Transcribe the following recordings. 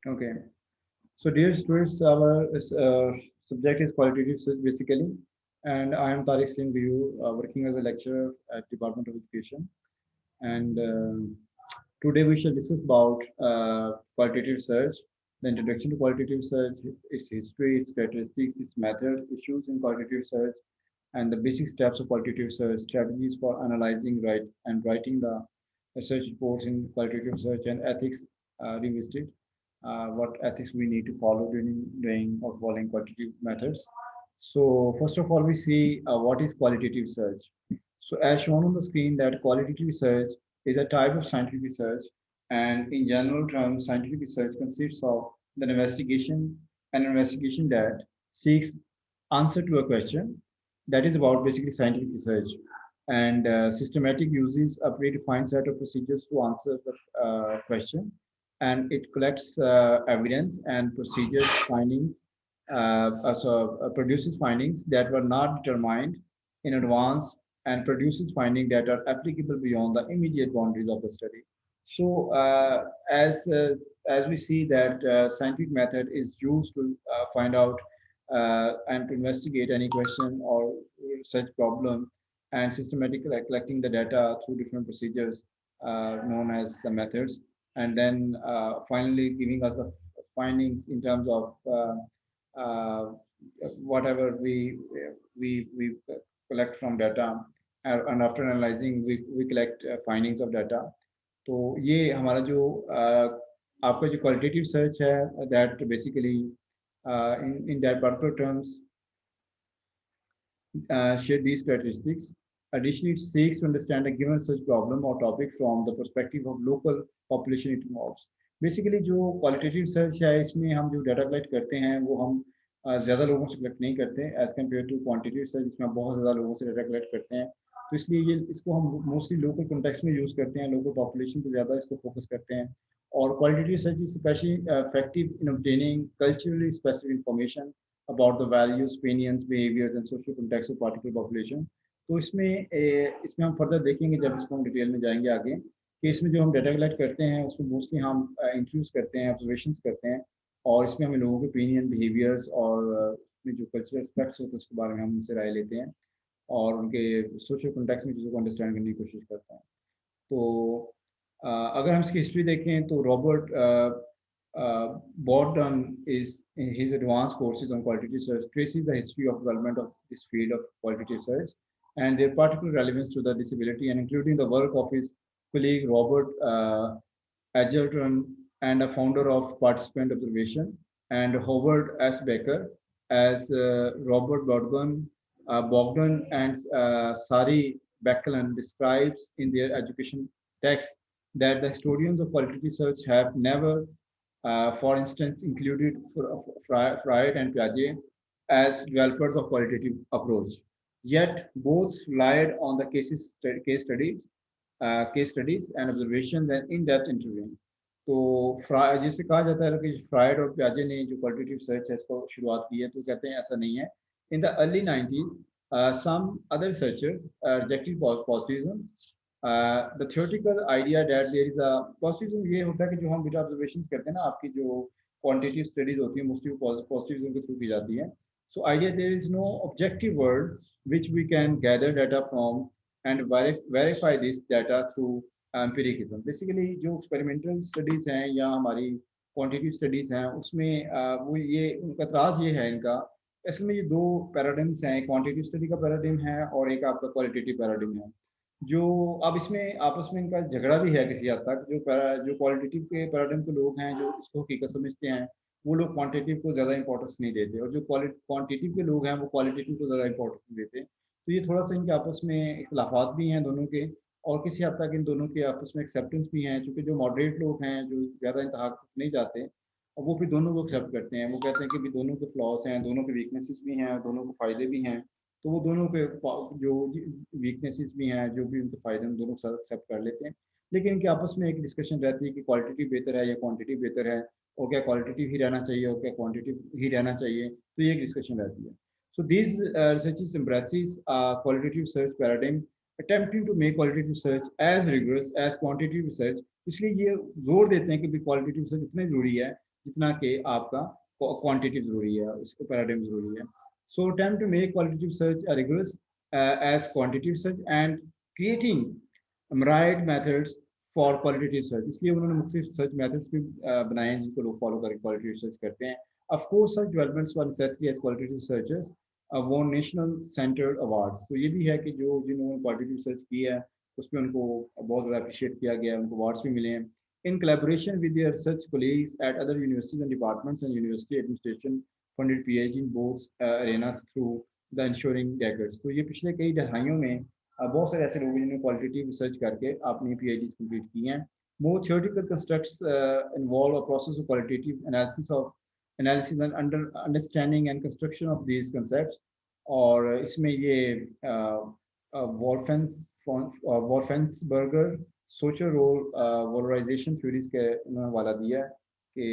Okay. So, dear students, our subject is qualitative research basically, and I am Tariq Singh Biyu, working as a lecturer at Department of Education. And today we shall discuss about qualitative research, the introduction to qualitative research, its history, its characteristics, its methods, issues in qualitative research, and the basic steps of qualitative research, strategies for analyzing, and writing the research reports in qualitative research, and ethics revisited. What ethics we need to follow during doing or following qualitative methods. So first of all, we see what is qualitative research. So as shown on the screen, that qualitative research is a type of scientific research, and in general terms, scientific research consists of an investigation that seeks answer to a question that is about basically scientific research, and systematic uses a predefined set of procedures to answer the question, and it collects evidence and procedures findings produces findings that were not determined in advance, and produces findings that are applicable beyond the immediate boundaries of the study. So, as we see that scientific method is used to find out and to investigate any question or such problem, and systematically collecting the data through different procedures known as the methods, and then finally giving us the findings in terms of uh, whatever we collect from data, and after analyzing we collect findings of data. तो ये हमारा जो आपका जो qualitative search है, that basically in that particular terms share these characteristics. Additionally, it seeks to understand a given such problem or topic from the perspective of local population it involves. Basically, जो qualitative research है, इसमें हम जो data collect करते हैं वो हम ज़्यादा लोगों से collect नहीं करते as compared to quantitative research, जिसमें हम बहुत ज़्यादा लोगों से data collect करते हैं. तो इसलिए ये इसको हम mostly local context में use करते हैं, local population पे ज़्यादा इसको focus करते हैं. और qualitative research is especially effective in obtaining culturally specific information about the values, opinions, behaviors and social context of particular population. तो इसमें हम फर्दर देखेंगे जब इसको हम डिटेल में जाएंगे आगे, कि इसमें जो हम डाटा कलेक्ट करते हैं उसको मोस्टली हम इंट्रोड्यूस करते हैं, ऑब्जर्वेशंस करते हैं, और इसमें हमें लोगों के ओपिनियन, बिहेवियर्स और उसमें जो कल्चरल एस्पेक्ट्स होते हैं उसके बारे में हम उनसे राय लेते हैं, और उनके सोशल कॉन्टेक्स्ट में चीज़ों को अंडरस्टैंड करने की कोशिश करते हैं. तो अगर हम इसकी हिस्ट्री देखें तो Robert Borden is in his advanced courses on qualitative research traces the history of development of this field of qualitative research and their particular relevance to the disability, and including the work of his colleague Robert Edgerton, and a founder of Participant Observation, and Howard S. Baker, as Robert Bogdan and Sari Backlund describes in their education text, that the historians of qualitative research have never, for instance, included Freud and Piaget as developers of qualitative approach. Yet both relied on the case studies and observations and in-depth interviewing. तो जैसे कहा जाता है कि Freud और प्याजे ने जो qualitative research है इसको शुरुआत की है, तो कहते हैं ऐसा नहीं है. In the early 90s some other researchers rejected positivism. The theoretical idea that there is a positivism ये होता है कि जो हम बेटा ऑब्जर्वेशन करते हैं ना, आपकी जो क्वांटिटेटिव स्टडीज होती है मोस्टली पॉजिटिविज्म के थ्रू की जाती है. So idea there is no objective world which we can gather data from and verify this data through empiricism. Basically जो experimental studies हैं या हमारी quantitative studies हैं उसमें वो ये उनका तराज ये है इनका, असल में ये दो पैराडिम्स हैं, क्वांटिटेटिव स्टडी का पैराडिम है और एक आपका क्वालिटेटिव पैराडिम है. जो अब इसमें आपस में इनका झगड़ा भी है किसी हद तक. जो क्वालिटेटिव के पैराडिम के लोग हैं जो इसको हकीकत समझते हैं, वो लोग क्वांटिटेटिव को ज़्यादा इंपॉर्टेंस नहीं देते, और जो क्वांटिटेटिव के लोग हैं वो क्वालिटेटिव को ज़्यादा इंपॉर्टेंस नहीं देते. तो ये थोड़ा सा इनके आपस में इख्तलाफात भी हैं दोनों के, और किसी हद तक इन दोनों के आपस में एक्सेप्टेंस भी हैं, क्योंकि जो मॉडरेट लोग हैं जो ज़्यादा इंतहा नहीं जाते, और वो फिर दोनों को एक्सेप्ट करते हैं. वो कहते हैं कि भी दोनों के फ्लॉस हैं, दोनों के वीकनेसेस भी हैं, दोनों को फ़ायदे भी हैं. तो वो दोनों के जो वीकनेसेस भी हैं, जो भी उनके फ़ायदे हैं, दोनों को साथ एक्सेप्ट कर लेते हैं. लेकिन इनके आपस में एक डिस्कशन रहती है कि क्वालिटेटिव बेहतर है या क्वांटिटी बेहतर है, और क्या क्वालिटेटिव ही रहना चाहिए और क्या क्वांटिटिव ही रहना चाहिए. तो ये एक डिस्कशन रहती है. So these researches embraces qualitative research paradigm, attempting to make qualitative research as rigorous as quantitative research. इसलिए ये जोर देते हैं कि भी क्वालिटेटिव रिसर्च इतनी जरूरी है जितना कि आपका क्वांटिटी ज़रूरी है, उसका पैराडाइम ज़रूरी है। So attempt to make qualitative search rigorous as quantitative search and creating right methods for qualitative search, इसलिए उन्होंने मुख्तलिफ सर्च मेथड्स भी बनाए हैं जिनको लोग फॉलो करके क्वालिटेटिव सर्च करते हैं। Of course search developments were necessary as qualitative searchers वो नेशनल सेंटर्ड अवार्ड्स, तो ये भी है कि जो जिन्होंने क्वालिटेटिव सर्च की है उसमें उनको बहुत ज़्यादा अप्रिशिएट किया गया है, उनको अवार्ड्स भी मिले हैं। इन collaboration with their research colleagues at other universities and departments and university administration funded PhD in both arenas through the ensuing decades। तो ये पिछले कई दहाइयों में बहुत सारे ऐसे लोग हैं जिन्होंने क्वालिटेटिव रिसर्च करके अपनी PhDs कंप्लीट की हैं। More theoretical constructs involve a process of qualitative analysis and understanding and construction of these concepts। और इसमें ये वॉल्फेन वॉल्फेंसबर्गर सोशल रोल वोलराइजेशन थ्योरीज के उन्होंने हवाला दिया है कि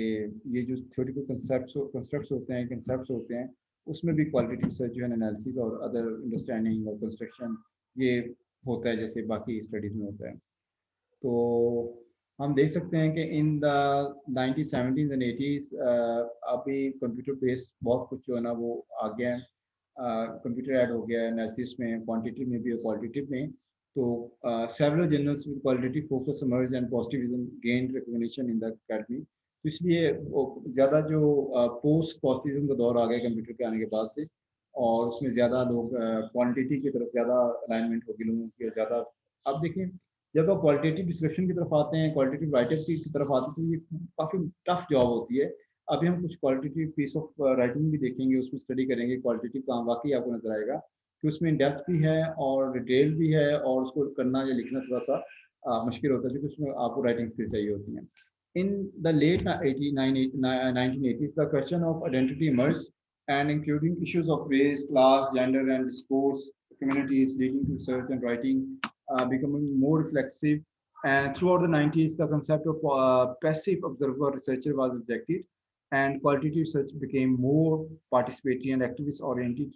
ये जो थ्योरेटिकल कंस्ट्रक्ट्स होते हैं उसमें भी क्वालिटेटिव सर्च जो है एनालिसिस और अदर अंडरस्टैंडिंग और कंस्ट्रक्शन ये होता है जैसे बाकी स्टडीज़ में होता है। तो हम देख सकते हैं कि in the 1970s and 80s अभी कंप्यूटर बेस्ड बहुत कुछ जो है ना वो आ गया है, कंप्यूटर ऐड हो गया है एनालिसिस में, क्वांटिटेटिव में भी और क्वालिटेटिव में। तो several journals with qualitative focus emerge and positivism gained recognition in the academy, तो इसलिए वो ज़्यादा जो पोस्ट पॉजिटिविज्म का दौर आ गया कंप्यूटर के आने के बाद से, और उसमें ज़्यादा लोग क्वांटिटी की तरफ ज़्यादा अलाइनमेंट होगी लोगों की ज़्यादा। अब देखिए जब आप क्वालिटेटिव डिस्क्रिप्शन की तरफ आते हैं, क्वालिटेटिव राइटअप की तरफ आते हैं, तो ये काफ़ी टफ जॉब होती है। अभी हम कुछ क्वालिटेटिव पीस ऑफ राइटिंग भी देखेंगे, उसमें स्टडी करेंगे, क्वालिटेटिव काम वाकई आपको नजर आएगा कि उसमें डेप्थ भी है और डिटेल भी है, और उसको करना या लिखना थोड़ा सा मुश्किल होता है क्योंकि उसमें आपको राइटिंग स्किल चाहिए होती हैं। In the late 1980s the question of identity emerge and including issues of race, class, gender, and discourse communities leading to research and writing becoming more reflexive. And throughout the 90s, the concept of passive observer researcher was rejected, and qualitative research became more participatory and activist-oriented,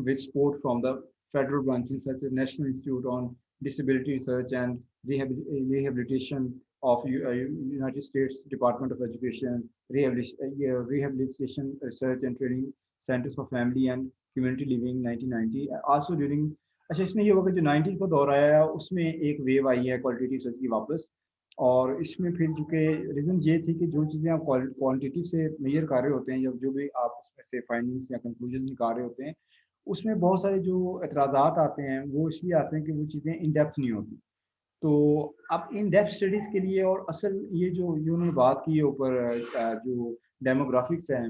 with support from the federal branches such as National Institute on Disability Research and Rehabilitation of United States Department of Education, Rehabilitation Research and Training Centers for Family and Community Living 1990। Also during, अच्छा इसमें ये होगा जो 90 का दौर आया है उसमें एक वेव आई है क्वालिटेटिव रिसर्च की वापस, और इसमें फिर चूँकि रीज़न ये थी कि जो चीज़ें आप क्वांटिटी से मेजर कर रहे होते हैं या जो भी आप उसमें से फाइंडिंग्स या कंक्लूजन निकाल रहे होते हैं, उसमें बहुत सारे जो एतराज़ात आते हैं वो इसलिए आते हैं कि वो चीज़ें इन डेप्थ नहीं होती। तो अब इन डेप्थ स्टडीज़ के लिए, और असल ये जो उन्होंने बात की है ऊपर जो डेमोग्राफिक्स हैं,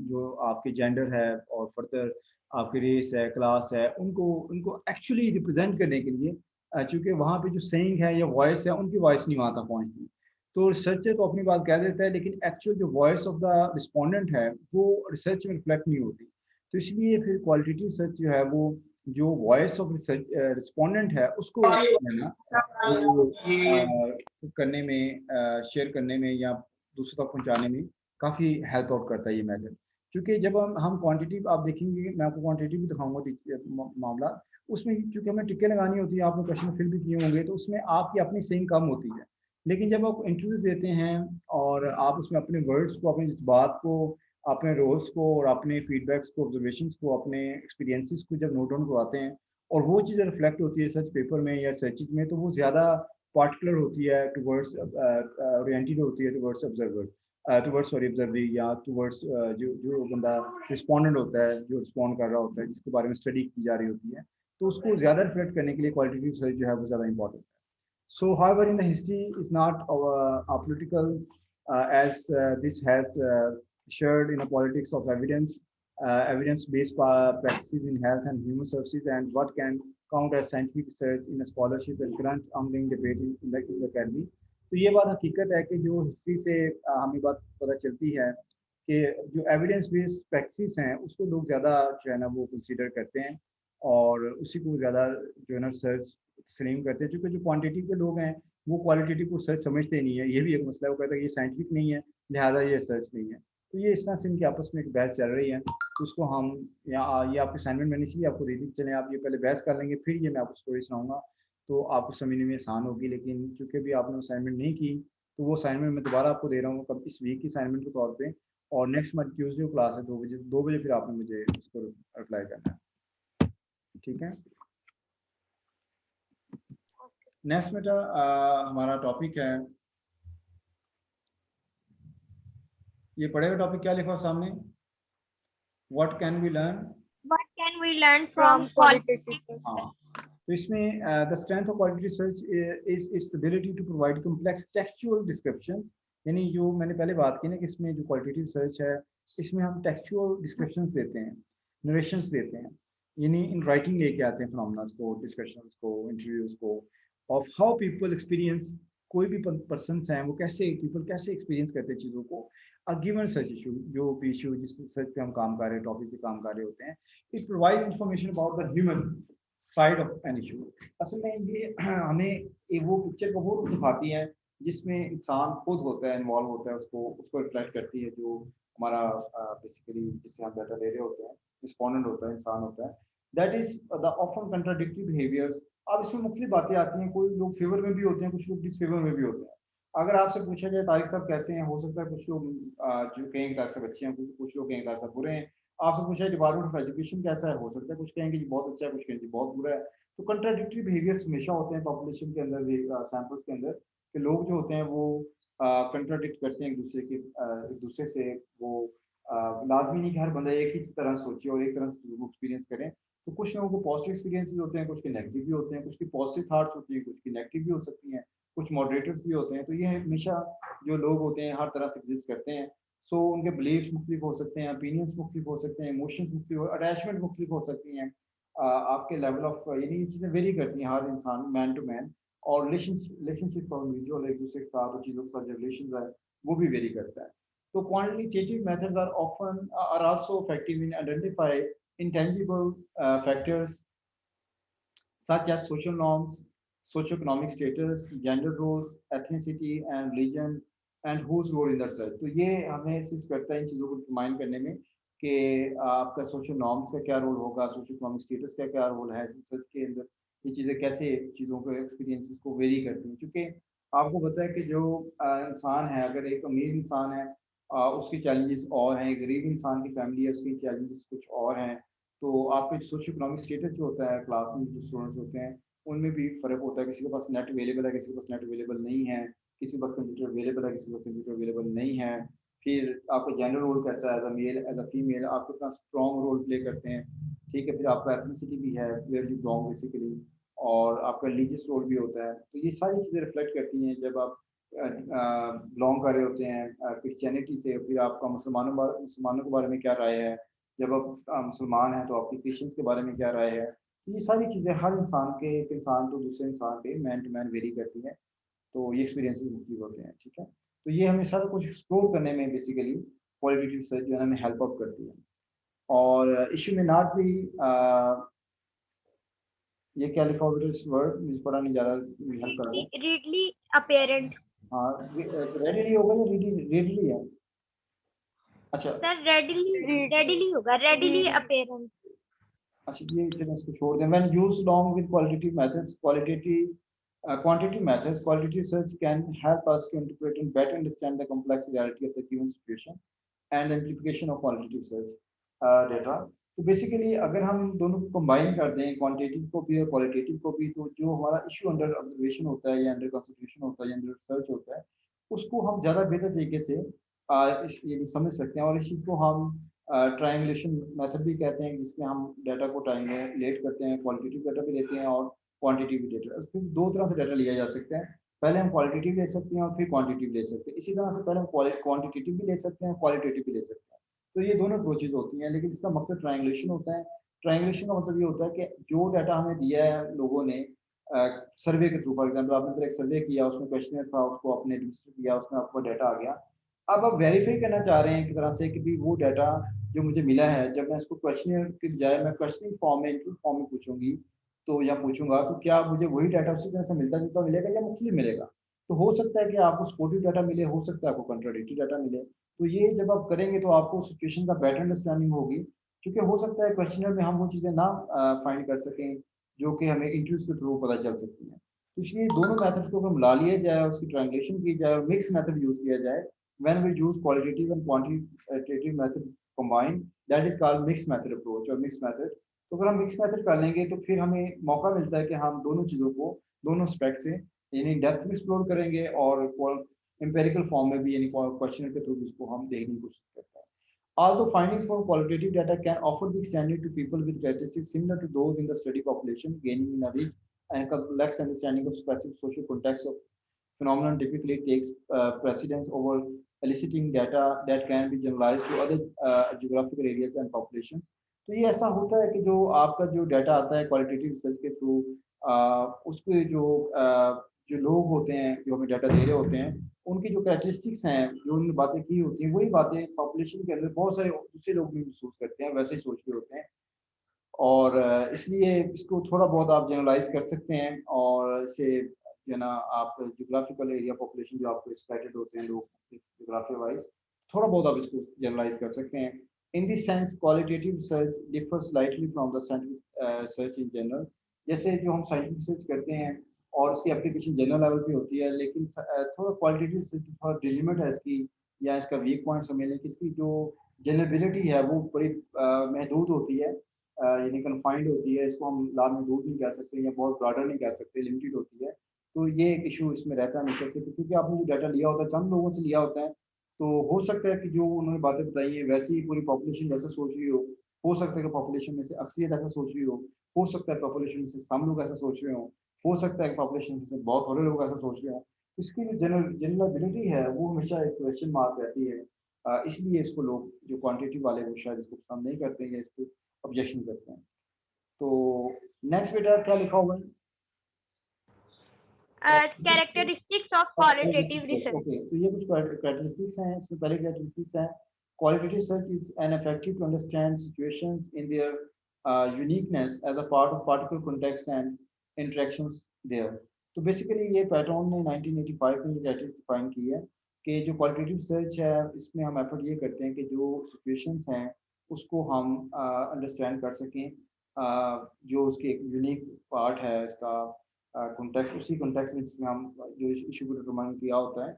जो आपके जेंडर है और फर्दर आपकी रेस है, क्लास है, उनको उनको एक्चुअली रिप्रेजेंट करने के लिए चूँकि वहाँ पे जो सेइंग है या वॉइस है, उनकी वॉइस नहीं वहाँ तक पहुँचती। तो रिसर्चर तो अपनी बात कह देता है, लेकिन एक्चुअल जो वॉइस ऑफ द रिस्पोंडेंट है, वो रिसर्च में रिफ्लेक्ट नहीं होती। तो इसलिए फिर क्वालिटेटिव रिसर्च जो है, वो जो वॉइस ऑफ रिसर्च रिस्पोंडेंट है, उसको है ना, वो करने में, शेयर करने में या दूसरों तक पहुँचाने में काफ़ी हेल्प आउट करता है ये मेथड। क्योंकि जब हम क्वांटिटी आप देखेंगे, मैं आपको क्वांटिटी भी दिखाऊँगा देखिए मामला, उसमें चूँकि हमें टिक्कें लगानी होती है, आपने क्वेश्चन फिल भी किए होंगे, तो उसमें आपकी अपनी सेइंग कम होती है। लेकिन जब आप इंटरव्यूज़ देते हैं और आप उसमें अपने वर्ड्स को, अपनी जज़्बात को, अपने रोल्स को और अपने फीडबैक्स को, ऑब्जर्वेशंस को, अपने एक्सपीरियंसेस को जब नोट डाउन करवाते हैं और वो चीज़ें रिफ्लेक्ट होती है सर्च पेपर में या सर्चेज़ में, तो वो ज़्यादा पार्टिकुलर होती है टुवर्ड्स ओरिएंटेड होती है टुवर्ड्स ऑब्जर्वर, टुवर्ड्स सॉरी ऑब्जर्वी, या टुवर्ड्स जो जो बंदा रिस्पोंडेंट होता है, जो रिस्पॉन्ड कर रहा होता है, जिसके बारे में स्टडी की जा रही होती है, तो उसको ज़्यादा रिफ्लेक्ट करने के लिए क्वालिटेटिव रिसर्च जो है वो ज़्यादा इंपॉर्टेंट है। So, however, in the history is not apolitical, as this has shared in a politics of evidence, evidence-based practices in health and human services, and what can count as scientific research in a scholarship and current ongoing debate in the academy। तो ये बात हकीकत है कि जो history से हमें बात पता चलती है कि जो एविडेंस बेस्ड प्रैक्टिस हैं उसको लोग ज़्यादा जो है ना वो कंसीडर करते हैं, और उसी को ज़्यादा जो है ना रिसर्च तस्लीम करते हैं, क्योंकि जो क्वांटिटी के लोग हैं वो क्वालिटेटिव को सच समझते नहीं है। ये भी एक मसला है, वो कहता है ये साइंटिफिक नहीं है, लिहाजा ये रिसर्च नहीं है। तो ये इस तरह से इनके आपस में एक बहस चल रही है, तो उसको हम या ये आपके असाइनमेंट मैंने इसलिए आपको दे दी, चलें आप ये पहले बहस कर लेंगे, फिर ये मैं आपको स्टोरी सुनाऊंगा, तो आपको समझने में आसान होगी। लेकिन चूँकि भी आपने असाइनमेंट नहीं की, तो वो असाइनमेंट मैं दोबारा आपको दे रहा हूँ कब इस वीक की असाइनमेंट के तौर पे, और नेक्स्ट मंथ ट्यूसडे को क्लास है 2 बजे, 2 बजे फिर आपने मुझे उसको अप्लाई करना है, ठीक है। नेक्स्ट बेटा हमारा टॉपिक है, ये पढ़ेगा टॉपिक क्या लिखा हो सामने, what can we learn. What can we learn from qualitative research? हाँ, तो इसमें the strength of quality research is its ability to provide complex textual descriptions, यानी जो मैंने पहले बात की ना कि इसमें जो क्वालिटेटिव रिसर्च है इसमें हम टेक्सचुअल डिस्क्रिप्शंस देते हैं, नरेशंस देते हैं, यानी इन राइटिंग लेके आते हैं फिनोमेना को, डिस्कशंस को, इंटरव्यूज को, ऑफ हाउ पीपल एक्सपीरियंस, कोई भी पर्सन हैं वो कैसे, पीपल कैसे एक्सपीरियंस करते हैं चीज़ों को, अ गिवन सर्च इशू, जो भी इशू जिस सर्च पे हम काम कर रहे हैं, टॉपिक पे काम कर रहे होते हैं, it provide information about the human side of an issue. असल में ये हमें एक वो पिक्चर को वो दिखाती है जिसमें इंसान खुद होता है, इन्वॉल्व होता है, उसको उसको रिफ्लेक्ट करती है, जो हमारा बेसिकली जिससे हम डाटा ले रहे होते हैं, रिस्पोंडेंट होता है, इंसान होता है, that is the often contradictory behaviours. अब इसमें मुख्तलिफ बातें आती हैं, कोई लोग फेवर में भी होते हैं, कुछ लोग डिसफेवर में भी होते हैं। अगर आपसे पूछा जाए तारिक साहब कैसे हैं, हो सकता है कुछ लोग जो कहेंगे तारिक साहब अच्छे हैं, कुछ लोग कहेंगे तारिक साहब बुरे हैं। आपसे पूछा है डिपार्टमेंट ऑफ एजुकेशन कैसा है, हो सकता है कुछ कहेंगे जी बहुत अच्छा है, कुछ कहेंगे बहुत बुरा है। तो कंट्राडिक्टरी बिहेवियर्स हमेशा होते हैं पॉपुलेशन के अंदर, सैंपल्स के अंदर, कि लोग जो होते हैं वो कंट्राडिक्ट करते हैं एक दूसरे से, वो लाजमी नहीं कि हर बंदा एक ही तरह सोचे और एक तरह से एक्सपीरियंस करें। तो कुछ लोगों को पॉजिटिव एक्सपीरियंसेस होते हैं, कुछ के नेगेटिव भी होते हैं, कुछ की पॉजिटिव थाट्स होती हैं, कुछ की नेगेटिव भी हो सकती हैं, कुछ मॉडरेटर्स भी होते हैं। तो ये हमेशा जो लोग होते हैं हर तरह से एग्जिस्ट करते हैं। सो उनके बिलीव्स मुख्तलिफ हो सकते हैं, ओपिनियंस मुख्तलिफ हो सकते हैं, इमोशंस मुख्तलिफ, अटैचमेंट मुख्तलिफ हो सकती हैं, आपके लेवल ऑफ, यानी ये चीज़ें वेरी करती हैं हर इंसान, मैन टू मैन, और रिलेशनशिप का इंडिविजुअल एक दूसरे के साथ और चीज़ों के साथ जो रिलेशन है वो भी वेरी करता है। तो quantitative methods are often are also effective in identify intangible factors such as social norms, socioeconomic status, gender roles, ethnicity and religion, and whose role in the research। तो ये हमें असिस्ट करता है इन चीज़ों को डिटरमाइन करने में कि आपका सोशल नॉर्म्स का क्या रोल होगा, सोशो इकोनॉमिक स्टेटस का क्या रोल है रिसर्च के अंदर, ये चीज़ें कैसे चीज़ों को एक्सपीरियंसेस को वेरी करती हैं। क्योंकि आपको पता है कि जो इंसान है, अगर एक अमीर इंसान है उसकी चैलेंजेस और हैं, गरीब इंसान की फैमिली है उसकी चैलेंजेस कुछ और हैं। तो आपके सोशो इकोनॉमिक स्टेटस जो होता है क्लास में जो स्टूडेंट्स होते हैं उनमें भी फ़र्क होता है, किसी के पास नेट अवेलेबल है, किसी के पास नेट अवेलेबल नहीं है, किसी के पास कंप्यूटर अवेलेबल है, किसी के पास कंप्यूटर अवेलेबल नहीं है। फिर आपका जेंडर रोल कैसा है, as a male as a female आप कितना स्ट्रॉन्ग रोल प्ले करते हैं, ठीक है। फिर आपका एथनिसिटी भी है, वेयर यू बिलोंग बेसिकली, और आपका रिलीजियस रोल भी होता है। तो ये सारी चीज़ें रिफ्लेक्ट करती हैं जब आप बिलोंग कर रहे होते हैं क्रिश्चियनिटी से। फिर आपका मुसलमानों के बारे में क्या राय है, जब आप मुसलमान हैं तो आपकी क्रिश्चियंस के बारे में क्या राय है। ये सारी चीज़ें हर इंसान के, एक इंसान तो दूसरे इंसान पे मैन टू मैन वेरी करती हैं। तो ये एक्सपीरियंसेस मुख्तलिफ होते हैं, ठीक है। तो ये हमें सारा कुछ एक्सप्लोर करने में बेसिकली क्वालिटेटिव रिसर्च जो है हमें हेल्प आउट करती है। और इशू में नॉट भी ये क्या लिखा हुआ है इस वर्ड मुझे पढ़ा नहीं जा रहा, हेल्प कर रहा है। Readily apparent. हाँ, रेडली होगा या रेडली है? अच्छा Sir, readily होगा, readily apparent. अच्छा, ये चलिए इसको छोड़ दें। When used along with qualitative methods, quantitative methods, qualitative research can help us to interpret and better understand the complex reality of the given situation and the implication of qualitative research data। तो basically अगर हम दोनों को combine कर दें, quantitative को भी और क्वालिटेटिव को भी, तो जो हमारा इशू अंडर ऑब्जर्वेशन होता है या अंडर कंसिडरेशन होता है या अंडर रिसर्च होता है, उसको हम ज़्यादा बेहतर तरीके से ये समझ सकते हैं। और इस चीज़ को हम ट्रायंगुलेशन मेथड भी कहते हैं, जिसमें हम डाटा को ट्रायंगुलेट करते हैं, क्वालिटेटिव डाटा भी लेते हैं और क्वांटिटेटिव डाटा। फिर दो तरह से डाटा लिया जा सकता है, पहले हम क्वालिटेटिव ले सकते हैं और फिर क्वांटिटेटिव ले सकते हैं। इसी तरह से पहले हम क्वांटिटेटिव भी ले सकते हैं, क्वालिटेटिव भी ले सकते हैं। तो ये दोनों अप्रोचेज होती हैं, लेकिन इसका मकसद ट्रायंगुलेशन होता है। ट्रायंगुलेशन का मतलब ये होता है कि जो डाटा हमें दिया है लोगों ने सर्वे के थ्रू, फॉर एग्जाम्पल आपने फिर एक सर्वे किया, उसमें क्वेश्चन था, उसको आपने रजिस्टर किया, उसमें आपको डाटा आ गया। अब आप वेरीफाई करना चाह रहे हैं एक तरह से कि भी वो डाटा जो मुझे मिला है, जब मैं इसको क्वेश्चन के बजाय मैं क्वेश्चनिंग फॉर्म में, इंटरव्यू फॉर्म में पूछूंगी तो या पूछूंगा, तो क्या मुझे वही डाटा उसी तरह से मिलता जुलता मिलेगा या मुख्तलिफ मिलेगा। तो हो सकता है कि आपको सपोर्टिव डाटा मिले, हो सकता है आपको कंट्राडिक्टरी डाटा मिले। तो ये जब आप करेंगे तो आपको सिचुएशन का बेटर अंडरस्टैंडिंग होगी, क्योंकि हो सकता है क्वेश्चनर में हम वो चीज़ें ना फाइंड कर सकें जो कि हमें इंटरव्यूज के थ्रू पता चल सकती हैं। तो इसलिए दोनों मेथड्स को अगर मिला लिया जाए, उसकी ट्रांसलेशन की जाए और मिक्स मेथड यूज़ किया जाए, when we use qualitative and quantitative method combine, that is called mix method approach और मिक्स मेथड। तो अगर हम मिक्स मेथड कर लेंगे तो फिर हमें मौका मिलता है कि हम दोनों चीज़ों को दोनों एस्पेक्ट से यानी डेप्थ में एक्सप्लोर करेंगे और एम्पिरिकल फॉर्म में भी यानी क्वेश्चन के थ्रू इसको हम देखने की कोशिश करते हैं। Although findings from qualitative data can often be extended to people with characteristics similar to those in the study population, gaining in a rich and complex understanding of specific social context of phenomenon typically takes precedence over eliciting data that can be generalized to other geographical areas and populations. तो ये ऐसा होता है कि जो आपका जो data आता है क्वालिटेटिव रिसर्च के थ्रू, उसके जो लोग होते हैं जो हमें डाटा दे रहे होते हैं, उनकी जो कैरेक्टरिस्टिक्स हैं, जो उन्होंने बातें की होती हैं, वही बातें पॉपुलेशन के अंदर बहुत सारे दूसरे लोग भी महसूस करते हैं, वैसे ही सोच रहे होते हैं। और इसलिए इसको थोड़ा बहुत आप जनरलाइज़ कर सकते हैं और इससे जो है ना आप ज्योग्राफिकल एरिया पॉपुलेशन जो आपको एक्सपेक्टेड होते हैं लोग ज्योग्राफी वाइज़, थोड़ा बहुत आप इसको जनरलाइज़ कर सकते हैं। In this sense qualitative research differ slightly from the scientific research in general. जैसे जो हम साइंटिफिक रिसर्च करते हैं और उसकी एप्लीकेशन जनरल लेवल पे होती है, लेकिन थोड़ा क्वालिटेटिव रिसर्च थोड़ा डिलिमिट है इसकी या इसका वीक पॉइंट समझ लें कि इसकी जो जनरेबिलिटी है वो बड़ी महदूद होती है, यानी कन्फाइंड होती है, इसको हम लामहदूद नहीं कह सकते या बहुत ब्रॉडर नहीं कह सकते, लिमिटेड होती है। तो ये एक इशू इसमें रहता है हमेशा से, क्योंकि आपने जो डाटा लिया होता है चंद लोगों से लिया होता है, तो हो सकता है कि जो उन्होंने बातें बताई है वैसे ही पूरी पॉपुलेशन वैसा सोच रही हो सकता है कि पॉपुलेशन में से अक्सरियत ऐसा सोच रही हो सकता है पॉपुलेशन में से कम लोग ऐसा सोच रहे हो सकता है कि पॉपुलेशन में से बहुत थोड़े लोग ऐसा सोच रहे हों। इसकी जो जनरबिलिटी है वो हमेशा एक क्वेश्चन मार्क रहती है। इसलिए इसको लोग जो क्वांटिटी वाले वो शायद इसको पसंद नहीं करते या इस पे ऑब्जेक्शन करते हैं। तो नेक्स्ट बेटा क्या लिखा हुआ है? Characteristics of qualitative research. Okay, तो ये कुछ कैरेक्टरिस्टिक्स हैं, इसमें पहले कैरेक्टरिस्टिक्स है qualitative research is an effective to understand situations in their uniqueness as a part of particular context and interactions there. तो बेसिकली ये पैटर्न ने 1985 में ये डिफाइन की है कि जो क्वालिटेटिव रिसर्च है इसमें हम एफर्ट ये करते हैं कि जो सिचुएशंस हैं उसको हम अंडरस्टैंड कर सकें, जो उसके एक यूनिक पार्ट है इसका कॉन्टेक्स्ट, उसी कॉन्टेक्स्ट में जिसमें हम जो इशू को डिटरमाइन किया होता है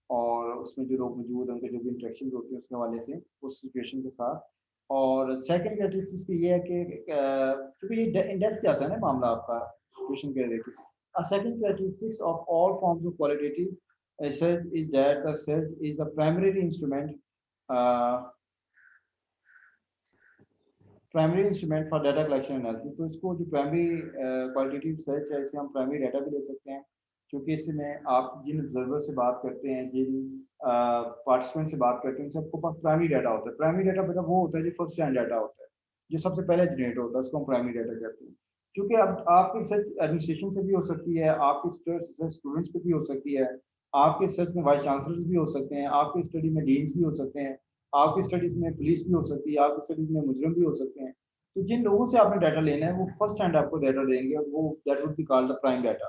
और उसमें जो लोग मौजूद हैं उनके जो भी इंटरेक्शन होती है उसके हवाले से उस सिचुएशन के साथ। और सेकंड कैरेक्टरिस्टिक्स ये है कि क्योंकि ये इन डेप्थ जाता है ना मामला आपका सिचुएशन के related. Second characteristics of all forms of qualitative research is that the research is the primary instrument primary instrument for data collection analysis. तो इसको जो प्राइमरी क्वालिटेटिव रिसर्च है इसे हम प्राइमरी डाटा भी ले सकते हैं, क्योंकि इसमें आप जिन ऑब्जर्वर से बात करते हैं, जिन पार्टिसिपेंट से बात करते हैं, सबको पास प्राइमरी डाटा होता है। प्राइमरी डाटा बेटा वो होता है जो फर्स्ट हैंड डाटा होता है, जो सबसे पहले जनरेट होता है, उसको हम प्राइमरी डाटा कहते हैं। क्योंकि अब आपकी रिसर्च एडमिनिस्ट्रेशन से भी हो सकती है, आपकी स्टूडेंट्स पे भी हो सकती है, आपके रिसर्च में वाइस चांसलर भी हो सकते हैं, आपकी स्टडी में डीन्स भी हो सकते हैं, आपकी स्टडीज में पुलिस भी हो सकती है, आपकी स्टडीज में मुजरिम भी हो सकते हैं। तो जिन लोगों से आपने डाटा लेना है वो फर्स्ट हैंड आपको डाटा देंगे और वो that would be called the prime data,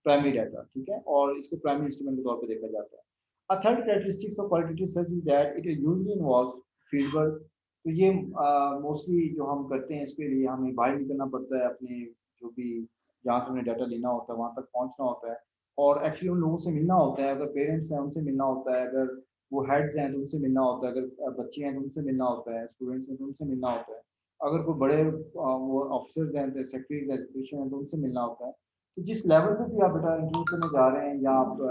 primary data, ठीक है, और इसको प्राइमरी इंस्ट्रूमेंट के तौर पे देखा जाता है। A third characteristics of qualitative research is that it usually involves field work. तो ये मोस्टली जो हम करते हैं इसके लिए हमें बाहर निकलना पड़ता है, अपने जो भी जहाँ से हमें डाटा लेना होता है वहाँ तक पहुँचना होता है और एक्चुअली उन लोगों से मिलना होता है। अगर पेरेंट्स हैं उनसे मिलना होता है, अगर वो हेड्स हैं तो उनसे मिलना होता है, अगर बच्चे हैं तो उनसे मिलना होता है, स्टूडेंट्स हैं तो उनसे मिलना होता है, अगर कोई बड़े वो ऑफिसर्स हैं, सेक्रेटरीज एजुकेशन हैं तो उनसे मिलना होता है। तो जिस लेवल पे भी आप बेटा इंटरव्यू करने जा रहे हैं या आप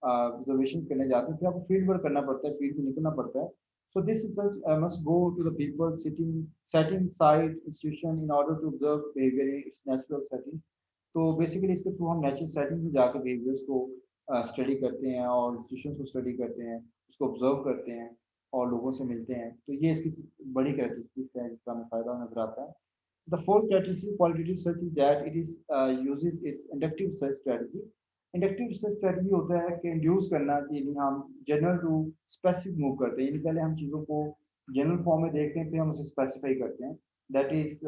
ऑब्जर्वेशन करने जाते हैं, फिर आपको फील्ड वर्क करना पड़ता है, फील्ड में निकलना पड़ता है। So this research must go to the people sitting setting side institution in order to observe behaviour in its natural settings. तो बेसिकली इसके थ्रू हम नेचुरल सेटिंग में जाकर बिहेवियर्स को स्टडी करते हैं और इंस्टीट्यूशन को स्टडी करते हैं, उसको ऑब्जर्व करते हैं और लोगों से मिलते हैं। तो ये इसकी बड़ी कैरेक्टरिस्टिक्स है जिसका हमें फ़ायदा नज़र आता है। The fourth characteristic qualitative research is that it is uses it's inductive research strategy. Inductive research strategy होता है कि इंड्यूस करना कि हम जनरल टू स्पेसिफिक मूव करते हैं, यानी पहले हम चीज़ों को जनरल फॉर्म में देखते हैं फिर हम उसे स्पेसिफाई करते हैं। That is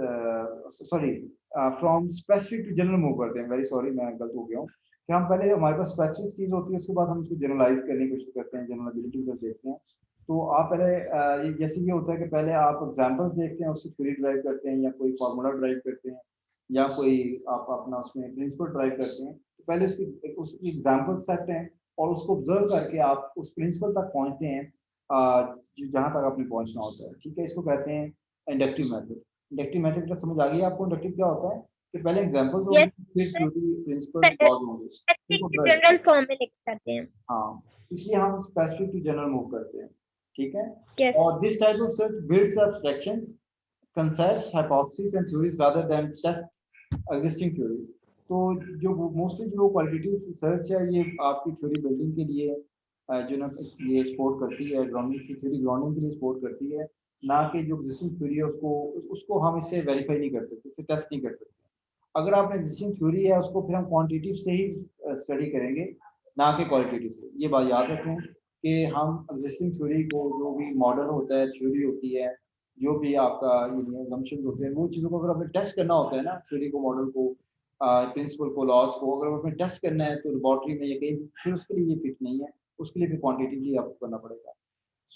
sorry from specific to general move करते हैं। वेरी सॉरी, मैं गलत हो गया हूँ कि हम पहले हमारे पास स्पेसिफिक चीज़ होती है उसके बाद हम उसको जनरलाइज करने की कोशिश करते हैं, जनरलाबिलिटी को देखते हैं। तो आप पहले जैसे ये होता है कि पहले आप एग्जाम्पल्स देखते हैं, उससे थ्योरी ड्राइव करते हैं या कोई फार्मूला ड्राइव करते हैं या कोई आप अपना उसमें प्रिंसिपल ड्राइव करते हैं। तो पहले उसकी एग्जाम्पल सेट हैं और उसको ऑब्जर्व करके आप उस प्रिंसिपल तक पहुंचते हैं जहाँ तक आपने पहुंचना होता है। ठीक है, इसको कहते हैं इंडक्टिव मेथड। इंडक्टिव मेथड का समझ आ गई आपको? इंडक्टिव क्या होता है कि पहले एग्जाम्पल्स होंगे, यस फिर सर, थ्योरी प्रिंसिपल लॉज होंगे, स्पेसिफिक इनको टू ड्राइव जनरल करते फॉर्म में लिख सकते हैं। हैं। हाँ, इसलिए हम स्पेसिफिक टू जनरल मूव करते हैं। ठीक है, यस और this type of search builds abstractions, concepts, hypotheses and theories rather than just existing theories। तो जो मोस्टली जो क्वालिटेटिव रिसर्च है ये आपकी थ्योरी बिल्डिंग के लिए जो ना ये सपोर्ट करती है, ग्राउंडिंग की थ्योरी ग्राउंडिंग के लिए सपोर्ट करती है, ना कि जो एग्जिस्टिंग थ्योरी है उसको उसको हम इससे वेरीफाई नहीं कर सकते, इससे टेस्ट नहीं कर सकते। अगर आपने एग्जिस्टिंग थ्योरी है उसको फिर हम क्वांटिटेटिव से ही स्टडी करेंगे, ना कि क्वालिटेटिव से। ये बात याद रखें कि हम एग्जिस्टिंग थ्योरी को, जो भी मॉडल होता है, थ्योरी होती है, जो भी आपका ये assumptions होते हैं, वो चीज़ों को अगर हमें टेस्ट करना होता है ना, थ्योरी को, मॉडल को, प्रिंसिपल को, लॉज को, अगर हमें टेस्ट करना है तो लेबोरेटरी में या कहीं, फिर उसके लिए ये फिट नहीं है, उसके लिए फिर क्वांटिटेटिवली आपको करना पड़ेगा।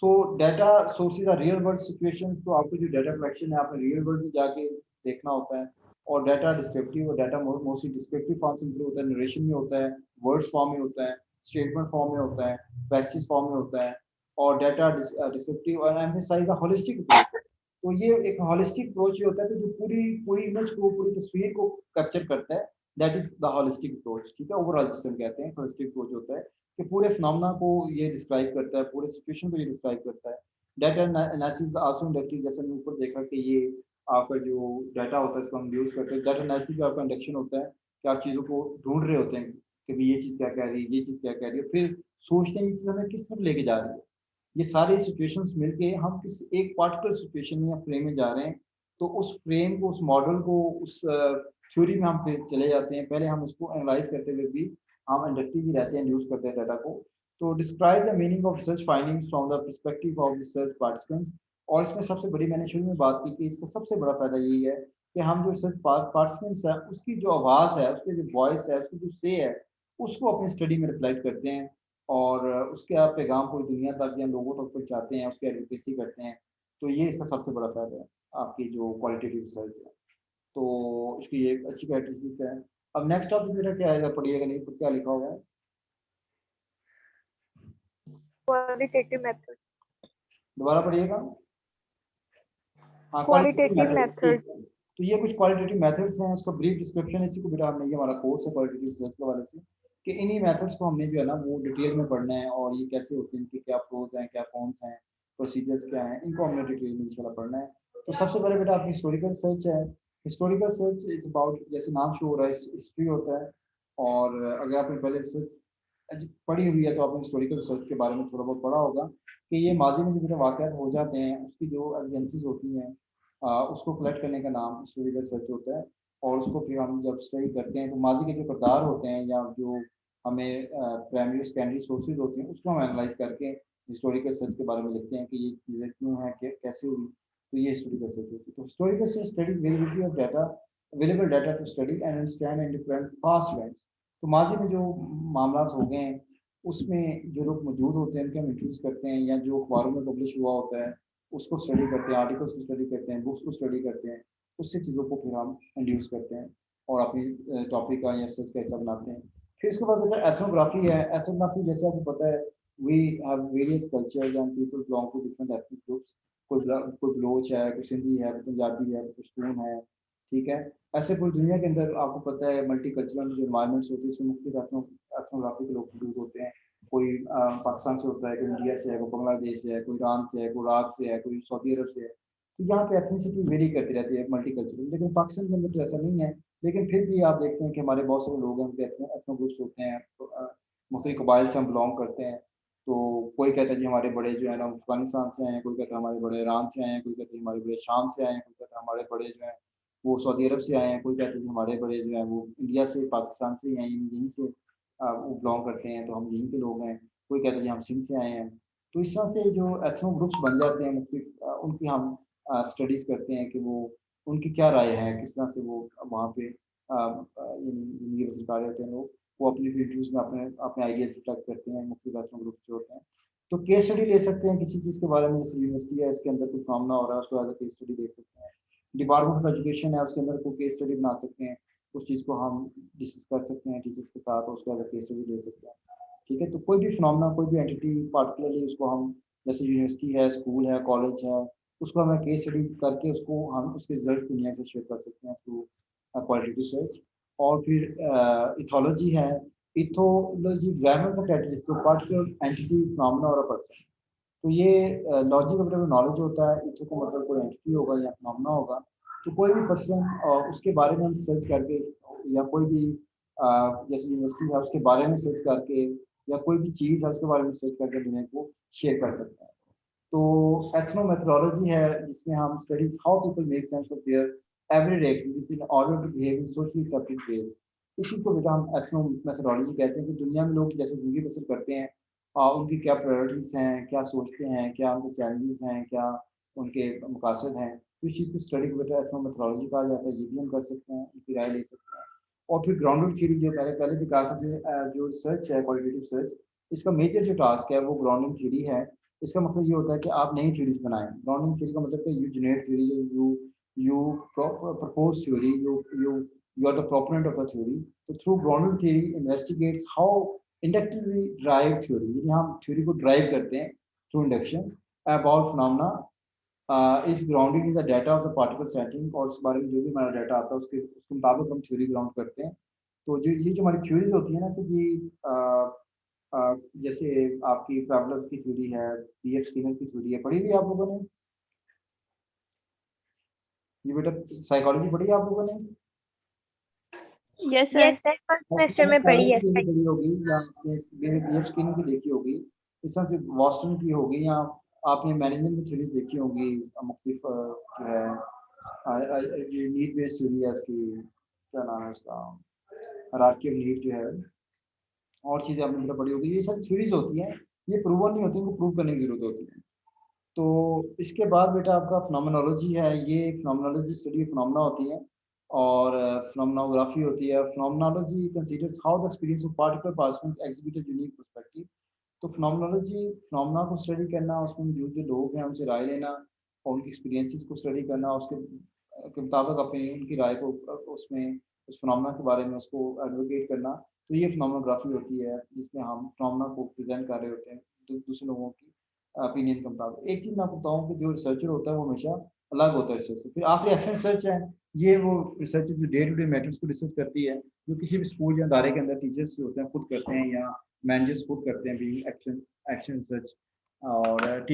So data sources are real world situation. तो आपको जो डाटा कलेक्शन है आपने रियल वर्ल्ड में जाके देखना होता है। और डाटा डिस्क्रिप्टिव, और डाटा मोस्टली डिस्क्रिप्टिव फॉर्म से होता है, नरेशन में होता है, वर्ड्स फॉर्म में होता है, स्टेटमेंट फॉर्म में होता है, पैसेज फॉर्म में होता है। और डाटा डिस्क्रिप्टिव और एम्फसाइज द होलिस्टिक अप्रोच। तो ये एक होलिस्टिक अप्रोच ये होता है कि जो पूरी पूरी इमेज को, पूरी तस्वीर को कैप्चर करता है। That is the holistic approach. ठीक है, ओवरऑल जिसे हम कहते हैं होलिस्टिक अप्रोच होता है कि पूरे फिनोमेना को ये डिस्क्राइब करता है, पूरे सिचुएशन को ये डिस्क्राइब करता है। डाटा एनालिसिस आल्सो इंडक्टिव, जैसे हमने ऊपर देखा कि ये आपका जो डाटा होता है इसको हम यूज करते हैं। डाटा एनालिसिस आपका इंडक्शन होता है कि आप चीज़ों को ढूंढ रहे होते हैं कि भाई ये चीज़ क्या कह रही है, ये चीज़ क्या कह रही है, फिर सोचते हैं ये चीज़ हमें किस तरफ लेके जा रही है। ये सारे सिचुएशंस मिलके हम किस एक पार्टिकुलर सिचुएशन में या फ्रेम में जा रहे हैं, तो उस फ्रेम को, उस मॉडल को, उस थ्योरी में हम फिर चले जाते हैं। पहले हम उसको एनालाइज करते हुए भी हम इंडक्टिव ही रहते हैं, यूज करते हैं डाटा को। तो describe the meaning of research findings from the perspective of research participants. और इसमें सबसे बड़ी, मैंने शुरू में बात की कि इसका सबसे बड़ा फायदा यही है कि हम जो रिसर्च पार्टिसिपेंट्स है उसकी जो आवाज़ है, उसकी जो वॉइस है, उसकी जो से है, उसको अपनी स्टडी में रिफ्लेक्ट करते हैं और उसके आप पैगाम पूरी दुनिया तक या लोगों तक पहुँचाते हैं, उसकी एडवोकेसी करते हैं। तो ये इसका सबसे बड़ा फ़ायदा है, आपकी जो क्वालिटेटिव रिसर्च है। तो इसकी ये एक अच्छी कैरेक्टरिस्टिक्स है। अब नेक्स्ट टॉपिक मेरा क्या आएगा, पढ़िएगा नहीं तो क्या लिखा हुआ है? Qualitative method. दोबारा पढ़िएगा। हाँ, क्वालिटेटिव क्वालिटेटिव मेथड, मेथड। ठीक है। तो ये कुछ क्वालिटेटिव मेथड्स हैं, उसका ब्रीफ डिस्क्रिप्शन है। इसी को बेटा हमने, ये हमारा कोर्स है क्वालिटेटिव रिसर्च के हवाले से, कि इन्हीं मेथड्स को हमने जो है ना वो डिटेल में पढ़ना है, और ये कैसे होते हैं, इनके क्या प्रोज हैं, क्या कॉन्स हैं, प्रोसीजर्स क्या हैं, इनको हमने डिटेल में इंशाल्लाह पढ़ना है। तो सबसे पहले बेटा आपकी हिस्टोरिकल रिसर्च है। हिस्टोरिकल रिसर्च इज अबाउट, जैसे नाम शो हो रहा है, हिस्ट्री होता है। और अगर आपने पहले रिसर्च पढ़ी हुई है तो आपने हिस्टोरिकल रिसर्च के बारे में थोड़ा बहुत पढ़ा होगा कि ये माजी में जो वाक़यात हो जाते हैं उसकी जो एविडेंसेस होती हैं, उसको कलेक्ट करने का नाम हिस्टोरिकल रिसर्च होता है। और उसको फिर हम जब स्टडी करते हैं तो माजी के जो किरदार होते हैं या जो हमें प्राइमरी सेकेंडरी सोर्सेज होते हैं उसको हम एनालाइज करके हिस्टोरिकल रिसर्च के बारे में लिखते हैं कि ये चीज़ें क्यों हैं, कैसे हुई। तो ये हिस्टोरिकल रिसर्च होती है। तो historical research study availability of data, available data to study and understand and different past events. तो माजी में जो मामला हो गए हैं उसमें जो लोग मौजूद होते हैं उनके हम इंट्रोड्यूस करते हैं, या जो अखबारों में पब्लिश हुआ होता है उसको स्टडी करते हैं, आर्टिकल्स को स्टडी करते हैं, बुक्स को स्टडी करते हैं। उससे चीज़ों को फिर हम इंड्यूस करते हैं और अपनी टॉपिक का या रिसर्च का हिस्सा बनाते हैं। फिर इसके बाद होता है एथनोग्राफी है। एथनोग्राफी जैसे आपको पता है, we have various cultures and people belong to different ethnic groups. कोई बलोच है, कोई सिंधी है, कोई पंजाबी है, कोई पश्तून है। ठीक है, ऐसे पूरी दुनिया के अंदर आपको पता है मल्टी कल्चरल जो इन्वायरमेंट्स होती है उसमें मुख्तलिफ एथनोग्राफी के लोग मौजूद होते हैं। कोई पाकिस्तान से होता है, कोई इंडिया से है, कोई बांग्लादेश से है, कोई ईरान से है, कोई इराक से है, कोई सऊदी अरब से है। तो यहाँ पे एथनिसिटी वेरी करती रहती है मल्टी कल्चरल, लेकिन पाकिस्तान के अंदर तो ऐसा नहीं है। लेकिन फिर भी आप देखते हैं कि हमारे बहुत सारे लोग हैं, उनके एथनो ग्रुप्स होते हैं, तो, मुख्तलिफ कबाइल से हम बिलोंग करते हैं। तो कोई कहता है जी हमारे बड़े जो है ना अफगानिस्तान से आए हैं, कोई कहता है हमारे बड़े ईरान से आए हैं, कोई कहता है हमारे बड़े शाम से आए हैं, कोई कहता है हमारे बड़े जो है वो सऊदी अरब से आए हैं, कोई कहते हैं हमारे बड़े जो है वो इंडिया से, पाकिस्तान से ही आए हैं, यहीं से वो बिलोंग करते हैं, तो हम यहीं के लोग हैं। कोई कहता है जी हम सिंध से आए हैं। तो इस तरह से जो एथनो ग्रुप्स बन जाते हैं मुख्तलिफ, उनकी हम स्टडीज़ करते हैं कि वो उनकी क्या राय है, किस तरह से वो वहाँ पे ज़िंदगी बसर कर रहे होते हैं लोग। वो अपनी वीडियोज़ में अपने अपने आइडियाज़ रिफ्लेक्ट करते हैं, मुख्तलिफ एथनो ग्रुप्स जो होते हैं। तो केस स्टडी ले सकते हैं किसी चीज़ के बारे में, जैसे यूनिवर्सिटी है इसके अंदर कोई मामला हो रहा है उसको एज अ केस स्टडी देख सकते हैं। डिपार्टमेंट ऑफ एजुकेशन है उसके अंदर कोई केस स्टडी बना सकते हैं। उस चीज़ को हम डिस्कस कर सकते हैं टीचर्स के साथ, उसके बाद केस स्टडी ले सकते हैं। ठीक है, तो कोई भी फिनोमेना, कोई भी एंटिटी पार्टिकुलरली उसको हम, जैसे यूनिवर्सिटी है, स्कूल है, कॉलेज है, उसको हमें केस स्टडी करके उसको हम उसके रिजल्ट दुनिया से शेयर कर सकते हैं थ्रू क्वालिटेटिव सर्च। और फिर इथोलॉजी है। Ethology examines the characteristics of particular entity, phenomena और अ पर्सन। तो ये लॉजिक ऑफ नॉलेज होता है। इथो का मतलब कोई एंटिटी होगा या फिनोमेना होगा, तो कोई भी पर्सन उसके बारे में हम सर्च करके, या कोई भी जैसे यूनिवर्सिटी है उसके बारे में सर्च करके, या कोई भी चीज़ है उसके बारे में सर्च करके दुनिया को शेयर कर सकते हैं। तो एथनो मेथोडोलॉजी है जिसमें हम studies how people make sense of their everyday activities in order to behave in socially accepted way. इसी को बेटा हम एथनो मेथोडोलॉजी कहते हैं कि दुनिया में लोग जैसे ज़िंदगी बसर करते हैं, उनकी क्या प्रायोरिटीज़ हैं, क्या सोचते हैं, क्या उनके चैलेंजेस हैं, क्या उनके मकासद हैं, तो इस चीज़ को स्टडी को बेटा एथनो मेथोडोलॉजी कहा जाता है। ये भी हम कर सकते हैं, उनकी राय ले सकते हैं। और फिर ग्राउंडेड थ्योरी, जो मैंने पहले भी कहा था कि जो रिसर्च है क्वालिटेटिव सर्च, इसका मेजर जो टास्क है वो ग्राउंडिंग थ्योरी है। इसका मतलब ये होता है कि आप नई थ्योरीज बनाएं। ग्राउंडिंग थ्योरी का मतलब है you generate theory, you propose theory, you you are the proponent of the theory. तो through grounding theory investigates how inductively drive theory, यानी हम थ्योरी को ड्राइव करते हैं through induction about phenomena is grounded in the data of the particle setting. और उस बारे में जो भी हमारा डाटा आता है उसके मुताबिक हम थ्योरी ग्राउंड करते हैं। तो जो ये जो हमारी थ्योरीज होती है ना, तो ये जैसे आपकी प्रॉब्लम की थ्योरी है, पीएफ स्किनर की थ्योरी है, पढ़ी हुई आप लोगों ने? ये बेटा साइकोलॉजी पढ़ी है आप लोगों ने? Yes yes sir. Sir, first semester में पढ़ी है। पढ़ी होगी, या पीएफ स्किनर की देखी होगी, इस तरह से वाटसन की होगी, या आपने मैनेजमेंट की थ्योरी देखी होगी मुख्तलिफ जो है ये नीड बेस्ड थ्योरी है इसकी, क्या नाम है उसका, हायरार्की ऑफ नीड जो है, और चीज़ें आपने मतलब पढ़ी होगी। ये सब थ्योरीज होती हैं, ये प्रूवन नहीं होती, इनको प्रूव करने की जरूरत होती है। तो इसके बाद बेटा आपका फिनोमेनोलॉजी है। ये फिनोमेनोलॉजी स्टडी फिनोमेना होती है, और फिनोमेनोग्राफी होती है। Phenomenology considers how the experience of particular participants exhibit unique perspective. तो फिनोमेनोलॉजी फिनोमेना को स्टडी करना, उसमें जो जो लोग हैं उनसे राय लेना, और उनके एक्सपीरियंसेस को स्टडी करना, उसके के मुताबिक अपनी उनकी राय को उसमें उस फिनोमेना के बारे में उसको एडवोकेट करना। तो ये फिनोमेनोग्राफी होती है, जिसमें हम फिनोमेना को प्रेजेंट कर रहे होते हैं दूसरे लोगों की ओपिनियन के मुताबिक। एक चीज़ मैं आपको बताऊँ कि जो रिसर्चर होता है वो हमेशा अलग होता है रिसर्च से। फिर आखिरी एक्शन रिसर्च है। ये वो रिसर्च जो डे टू डे मैटर्स को रिसर्च करती है, जो किसी भी स्कूल या अदारे के अंदर टीचर्स जो होते हैं खुद करते हैं, या मैनेजर्स खुद करते हैं भी एक्शन एक्शन रिसर्च। और